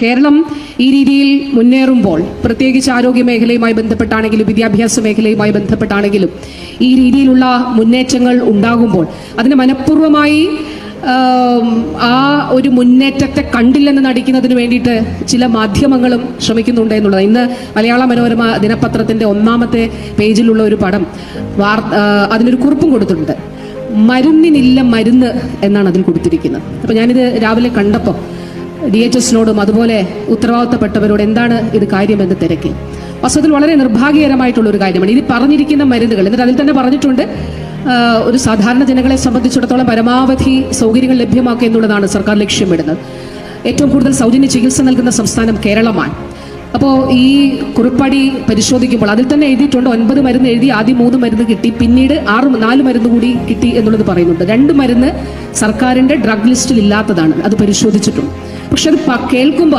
കേരളം ഈ രീതിയിൽ മുന്നേറുമ്പോൾ, പ്രത്യേകിച്ച് ആരോഗ്യ മേഖലയുമായി ബന്ധപ്പെട്ടാണെങ്കിലും വിദ്യാഭ്യാസ മേഖലയുമായി ബന്ധപ്പെട്ടാണെങ്കിലും ഈ രീതിയിലുള്ള മുന്നേറ്റങ്ങൾ ഉണ്ടാകുമ്പോൾ അതിന് മനഃപൂർവ്വമായി ആ ഒരു മുന്നേറ്റത്തെ കണ്ടില്ലെന്ന് നടിക്കുന്നതിന് വേണ്ടിയിട്ട് ചില മാധ്യമങ്ങളും ശ്രമിക്കുന്നുണ്ട് എന്നുള്ളത്. ഇന്ന് മലയാള മനോരമ ദിനപത്രത്തിന്റെ ഒന്നാമത്തെ പേജിലുള്ള ഒരു പടം അതിനൊരു കുറിപ്പും കൊടുത്തിട്ടുണ്ട്. മരുന്നിനില്ല മരുന്ന് എന്നാണ് അതിൽ കൊടുത്തിരിക്കുന്നത്. അപ്പോൾ ഞാനിത് രാവിലെ കണ്ടപ്പോൾ DHSനോടും അതുപോലെ ഉത്തരവാദിത്തപ്പെട്ടവരോട് എന്താണ് ഇത് കാര്യമെന്ന് തിരക്കി. വാസ്തവത്തിൽ വളരെ നിർഭാഗ്യകരമായിട്ടുള്ള ഒരു കാര്യമാണ് ഇത് പറഞ്ഞിരിക്കുന്ന മരുന്നുകൾ. എന്നിട്ട് അതിൽ തന്നെ പറഞ്ഞിട്ടുണ്ട്, ഒരു സാധാരണ ജനങ്ങളെ സംബന്ധിച്ചിടത്തോളം പരമാവധി സൗകര്യങ്ങൾ ലഭ്യമാക്കുക എന്നുള്ളതാണ് സർക്കാർ ലക്ഷ്യമിടുന്നത്. ഏറ്റവും കൂടുതൽ സൗജന്യ ചികിത്സ നൽകുന്ന സംസ്ഥാനം കേരളമാണ്. അപ്പോൾ ഈ കുറിപ്പടി പരിശോധിക്കുമ്പോൾ അതിൽ തന്നെ എഴുതിയിട്ടുണ്ട് 9 മരുന്ന് എഴുതി, ആദ്യം 3 മരുന്ന് കിട്ടി, പിന്നീട് 4 മരുന്ന് കൂടി കിട്ടി എന്നുള്ളത് പറയുന്നുണ്ട്. 2 മരുന്ന് സർക്കാരിന്റെ ഡ്രഗ് ലിസ്റ്റിൽ ഇല്ലാത്തതാണ്, അത് പരിശോധിച്ചിട്ടുണ്ട്. പക്ഷെ അത് കേൾക്കുമ്പോൾ